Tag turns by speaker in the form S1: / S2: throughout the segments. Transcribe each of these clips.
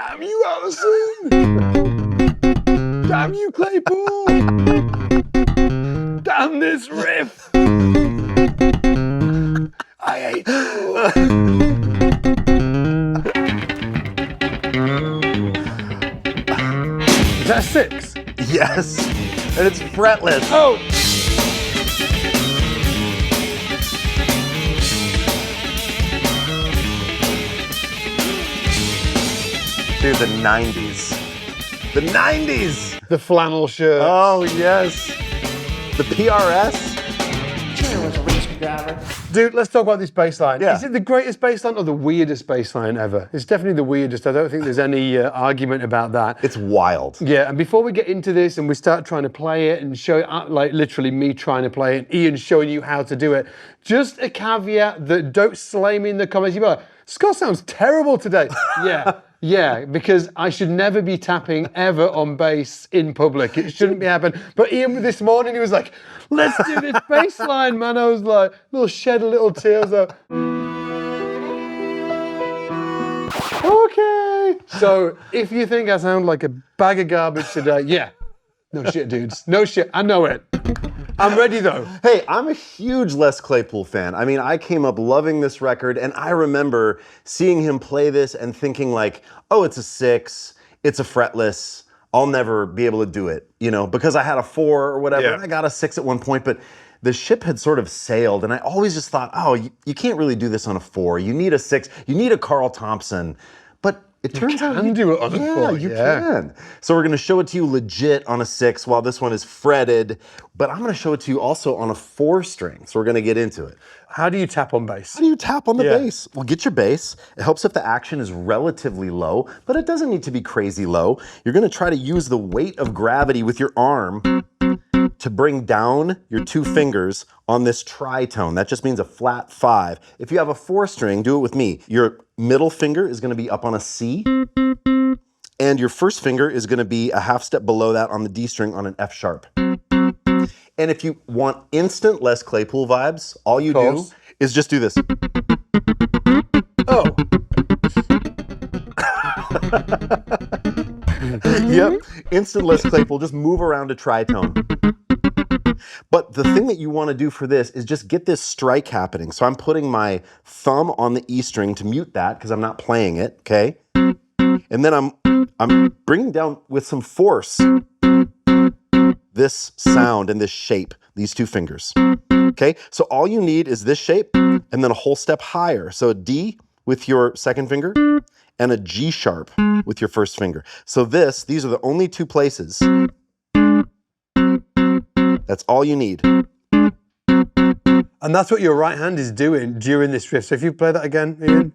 S1: Damn you, Allison! Damn you, Claypool! Damn this riff! I hate you! Is that a 6?
S2: Yes, and it's fretless.
S1: Oh!
S2: Dude, the 90s. The 90s!
S1: The flannel shirt.
S2: Oh, yes. The PRS.
S3: Was a race driver.
S1: Dude, let's talk about this bass line.
S2: Yeah.
S1: Is it the greatest bass line or the weirdest bass line ever? It's definitely the weirdest. I don't think there's any argument about that.
S2: It's wild.
S1: Yeah, and before we get into this and we start trying to play it and show it, like literally me trying to play it, and Ian showing you how to do it, just a caveat that don't slay me in the comments. You're like, Scott sounds terrible today. Yeah. Yeah, because I should never be tapping ever on bass in public. It shouldn't be happening. But Ian, this morning, he was like, let's do this bass line, man. I was like, shed a little tears up. Okay. So if you think I sound like a bag of garbage today, yeah. No shit, dudes. No shit. I know it. I'm ready though.
S2: Hey, I'm a huge Les Claypool fan. I mean, I came up loving this record, and I remember seeing him play this and thinking like, oh, it's a 6, it's a fretless, I'll never be able to do it, you know, because I had a 4 or whatever,
S1: Yeah.
S2: and I got a 6 at one point, but the ship had sort of sailed, and I always just thought, oh, you can't really do this on a 4. You need a 6, you need a Carl Thompson, but it turns out
S1: can
S2: you
S1: do it on a 4,
S2: you
S1: yeah.
S2: can. So we're gonna show it to you legit on a 6 while this one is fretted, but I'm gonna show it to you also on a 4-string, so we're gonna get into it.
S1: How do you tap on bass?
S2: How do you tap on the
S1: Yeah.
S2: bass? Well, get your bass. It helps if the action is relatively low, but it doesn't need to be crazy low. You're gonna try to use the weight of gravity with your arm to bring down your 2 fingers on this tritone. That just means a flat 5. If you have a 4-string, do it with me. Your middle finger is gonna be up on a C, and your first finger is gonna be a half step below that on the D string on an F sharp. And if you want instant Les Claypool vibes, all you do is just do this.
S1: Oh.
S2: Yep, instant Les Claypool, just move around a tritone. But the thing that you want to do for this is just get this strike happening. So I'm putting my thumb on the E string to mute that because I'm not playing it, okay? And then I'm bringing down with some force this sound and this shape, these 2 fingers, okay? So all you need is this shape and then a whole step higher. So a D with your second finger and a G sharp with your first finger. So these are the only 2 places. That's all you need.
S1: And that's what your right hand is doing during this riff. So if you play that again, Ian.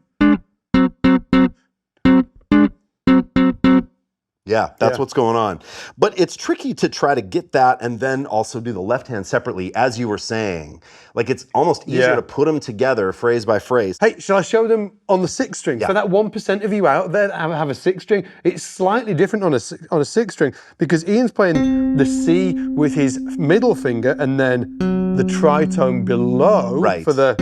S2: Yeah, that's what's going on. But it's tricky to try to get that and then also do the left hand separately, as you were saying. Like it's almost easier to put them together phrase by phrase.
S1: Hey, shall I show them on the 6 string?
S2: Yeah.
S1: For that 1% of you out there that have a 6 string, it's slightly different on a 6 string because Ian's playing the C with his middle finger and then the tritone below for the...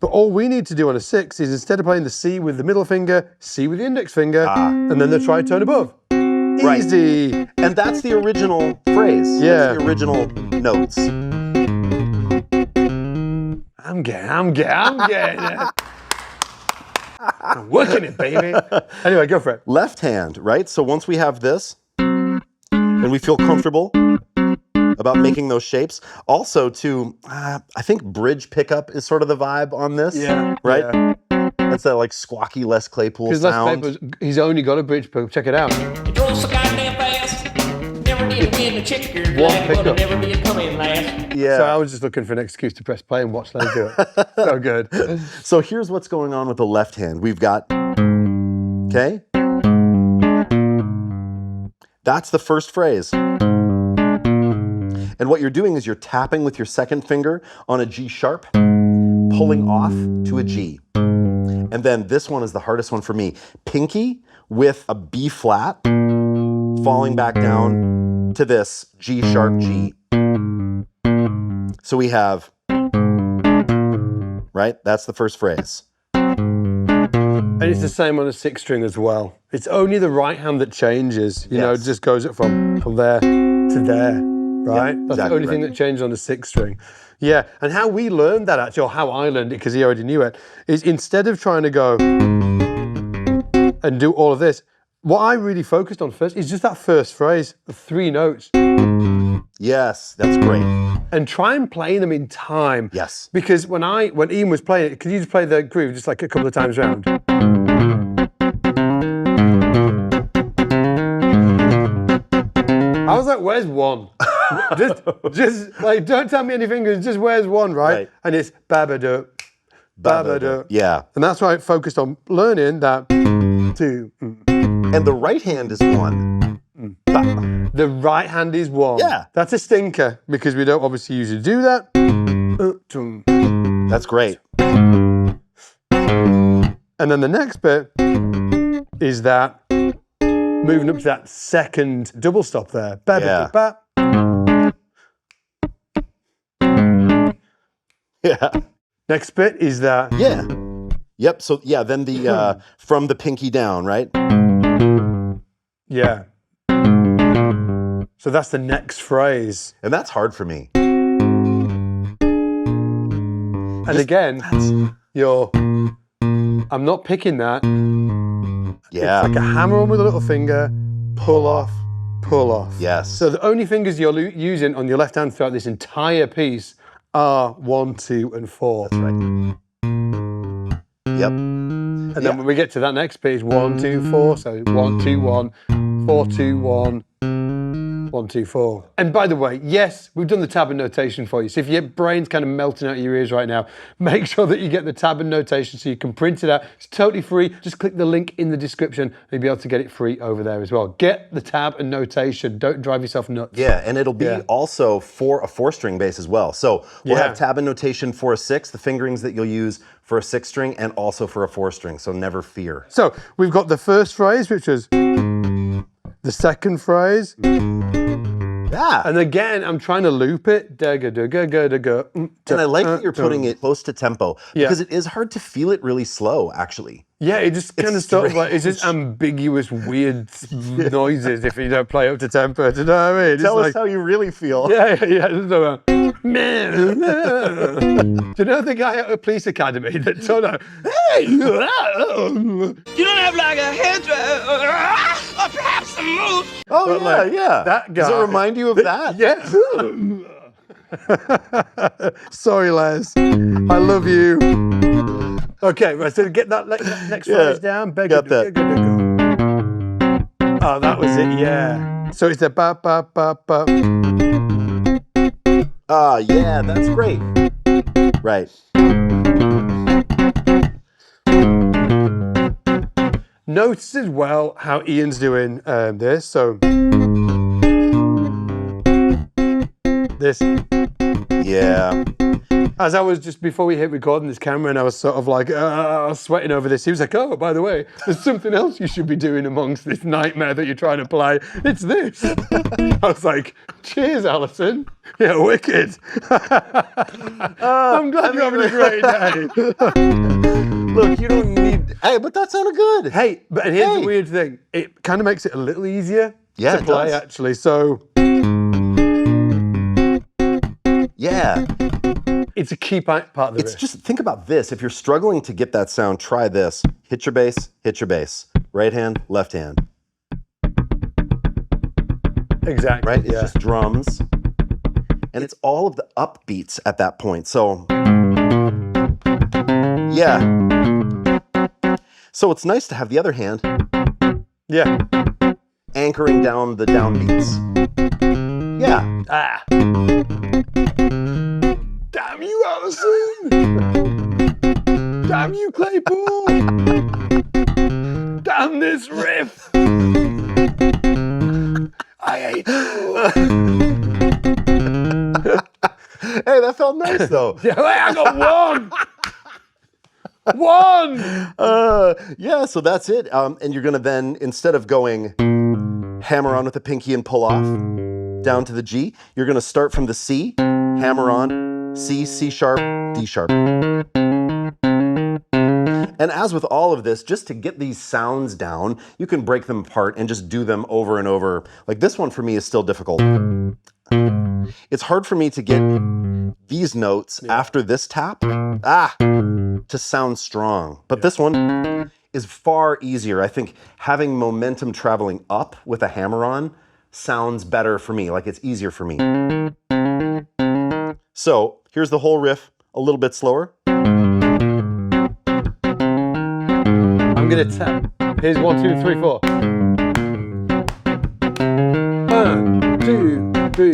S1: But all we need to do on a 6 is instead of playing the C with the middle finger, C with the index finger, and then the tritone above. Easy.
S2: And that's the original phrase.
S1: Yeah.
S2: That's the original notes.
S1: I'm getting it. I'm working it, baby. Anyway, go for it.
S2: Left hand, right? So once we have this, and we feel comfortable about making those shapes. Also, too, I think bridge pickup is sort of the vibe on this.
S1: Yeah.
S2: Right?
S1: Yeah.
S2: That's that like squawky Les Claypool
S1: Because Les
S2: sound.
S1: Claypool, he's only got a bridge pickup. Check it out.
S3: It drove so goddamn fast. Never did win the checker.
S1: One
S3: But
S1: pickup.
S3: it never did come in last.
S2: Yeah.
S1: So I was just looking for an excuse to press play and watch them do it. So good.
S2: So here's what's going on with the left hand. We've got, okay? That's the first phrase. And what you're doing is you're tapping with your second finger on a G sharp, pulling off to a G. And then this one is the hardest one for me. Pinky with a B flat, falling back down to this G sharp G. So we have, right? That's the first phrase.
S1: And And it's the same on a 6-string as well. It's only the right hand that changes. You know, it just goes up from there to there, right? That's the only thing that changes on the 6-string. Yeah, and how we learned that actually, or how I learned it, because he already knew it, is instead of trying to go and do all of this, what I really focused on first is just that first phrase, the 3 notes.
S2: Yes, that's great.
S1: And try and play them in time.
S2: Yes.
S1: Because when Ian was playing it, because you just play the groove just like a couple of times round. I was like, where's 1? just like, don't tell me any fingers, just where's 1, right? And it's ba-ba-do, ba-ba-do.
S2: Yeah.
S1: And that's why I focused on learning that 2.
S2: And the right hand is 1.
S1: The right hand is 1.
S2: Yeah.
S1: That's a stinker, because we don't obviously usually do that.
S2: That's great.
S1: And then the next bit is that moving up to that second double stop there. Ba-ba-ba-ba.
S2: Yeah.
S1: Next bit is that.
S2: Yeah. Yep. So yeah, then the from the pinky down, right?
S1: Yeah. So that's the next phrase.
S2: And that's hard for me.
S1: And again, I'm not picking that.
S2: Yeah.
S1: It's like a hammer on with a little finger, pull off, pull off.
S2: Yes.
S1: So the only fingers you're using on your left hand throughout this entire piece are 1, 2, and 4.
S2: That's right. Yep.
S1: And then when we get to that next bit, it's 1, 2, 4. So 1, 2, 1, 4, 2, 1. 1, 2, 4. And by the way, yes, we've done the tab and notation for you. So if your brain's kind of melting out of your ears right now, make sure that you get the tab and notation so you can print it out. It's totally free. Just click the link in the description and you'll be able to get it free over there as well. Get the tab and notation. Don't drive yourself nuts.
S2: Yeah, and it'll be also for a 4-string bass as well. So we'll have tab and notation for a 6, the fingerings that you'll use for a 6-string, and also for a 4-string. So never fear.
S1: So we've got the first phrase, which was the second phrase.
S2: Yeah.
S1: And again, I'm trying to loop it.
S2: And I like that you're putting it close to tempo, because it is hard to feel it really slow, actually.
S1: Yeah, it just kind of sort of like, it's just ambiguous, weird noises if you don't play up to tempo. Do you know what I mean?
S2: Tell us how you really feel.
S1: Yeah. So, man. Do you know the guy at the police academy that told her, hey,
S3: You don't have like a hairdryer or perhaps some mousse.
S2: Oh, but yeah.
S1: That guy.
S2: Does it remind you of that?
S1: Yeah. Sorry, Les. I love you. Okay, right, so get that next phrase down.
S2: Got that.
S1: Oh, that was it, yeah. So it's the ba, ba, ba, ba.
S2: Ah, yeah, that's great. Right.
S1: Notice as well how Ian's doing this. So this.
S2: Yeah.
S1: As I was just before we hit recording this camera, and I was sort of like sweating over this. He was like, "Oh, by the way, there's something else you should be doing amongst this nightmare that you're trying to play. It's this." I was like, "Cheers, Alison. Yeah, wicked. I'm glad you're having a great day."
S2: Look, you don't need. Hey, but that sounded good.
S1: Hey, but here's the weird thing. It kind of makes it a little easier to play, actually. So.
S2: Yeah.
S1: It's a key part of the
S2: It's
S1: riff.
S2: just, think about this. If you're struggling to get that sound, try this. Hit your bass, hit your bass. Right hand, left hand.
S1: Exactly.
S2: Right? It's just drums. And it's all of the upbeats at that point. So, yeah. So it's nice to have the other hand anchoring down the downbeats. Yeah.
S1: Ah. Damn you, Alison! Damn you, Claypool! Damn this riff! I hate you!
S2: Hey, that felt nice though.
S1: Yeah, I got one!
S2: Yeah, so that's it. And you're gonna then, instead of going hammer on with the pinky and pull off down to the G, you're gonna start from the C, hammer on, C, C sharp, D sharp. And And as with all of this, just to get these sounds down, you can break them apart and just do them over and over. Like this one for me is still difficult. It's hard for me to get these notes after this tap, to sound strong. But this one is far easier. I think having momentum traveling up with a hammer on sounds better for me, like it's easier for me. So here's the whole riff a little bit slower.
S1: I'm gonna tap. Here's 1, 2, 3, 4. 1, 2, 3,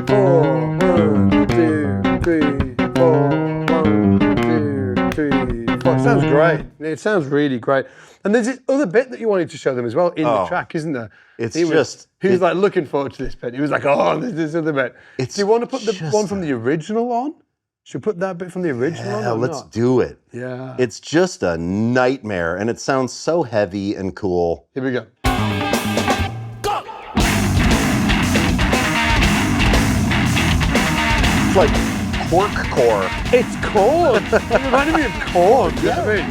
S1: 4. 1, 2, 3, 4. 1, 2, 3, 4. It sounds great. It sounds really great. And there's this other bit that you wanted to show them as well in the track, isn't there?
S2: He was
S1: like looking forward to this bit. He was like, oh, there's this other bit. Do you want to put the one from the original on? Should we put that bit from the original on?
S2: Yeah, let's do it.
S1: Yeah.
S2: It's just a nightmare, and it sounds so heavy and cool.
S1: Here we go.
S2: It's like cork core.
S1: It's corn. It reminded me of corn. You know what I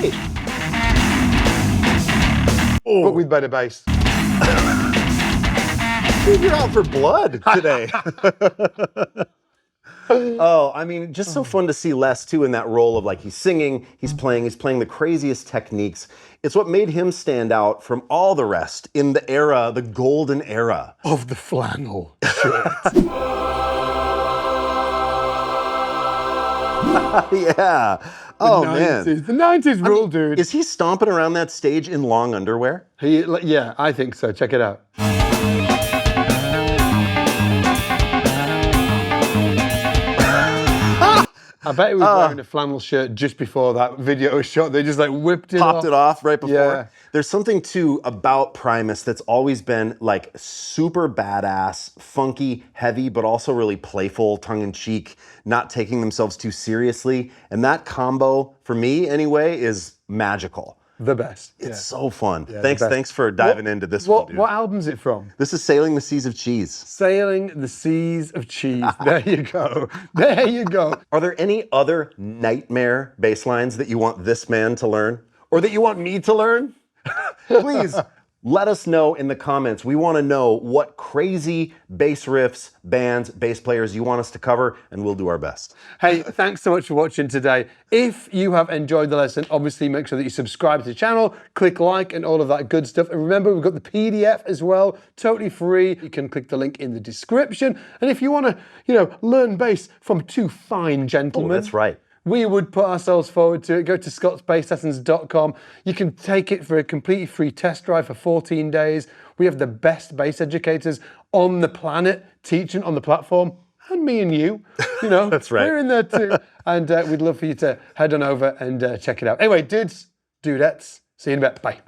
S1: mean? But with better bass.
S2: You're out for blood today. Oh, I mean, just so fun to see Les too in that role of like he's singing, he's playing the craziest techniques. It's what made him stand out from all the rest in the era, the golden era
S1: of the flannel shirt.
S2: Yeah. Oh man.
S1: The 90s rule, dude.
S2: Is he stomping around that stage in long underwear?
S1: Yeah, I think so. Check it out. I bet he was wearing a flannel shirt just before that video was shot. They just like whipped it off.
S2: Popped it off right before.
S1: Yeah.
S2: There's something too about Primus that's always been like super badass, funky, heavy, but also really playful, tongue-in-cheek, not taking themselves too seriously. And that combo, for me anyway, is magical.
S1: The best.
S2: It's so fun.
S1: Yeah,
S2: thanks for diving into this one, dude.
S1: What album's it from?
S2: This is Sailing the Seas of Cheese.
S1: Sailing the Seas of Cheese. There you go. There you go.
S2: Are there any other nightmare bass lines that you want this man to learn? Or that you want me to learn? Please let us know in the comments. We want to know what crazy bass riffs, bands, bass players you want us to cover, and we'll do our best.
S1: Hey, thanks so much for watching today. If you have enjoyed the lesson, obviously make sure that you subscribe to the channel, click like and all of that good stuff. And remember, we've got the PDF as well, totally free. You can click the link in the description. And if you want to, learn bass from two fine gentlemen.
S2: Oh, that's right.
S1: We would put ourselves forward to it. Go to scottsbasslessons.com. You can take it for a completely free test drive for 14 days. We have the best bass educators on the planet teaching on the platform. And me and you,
S2: That's right.
S1: We're in there too. And we'd love for you to head on over and check it out. Anyway, dudes, dudettes, see you in a bit. Bye.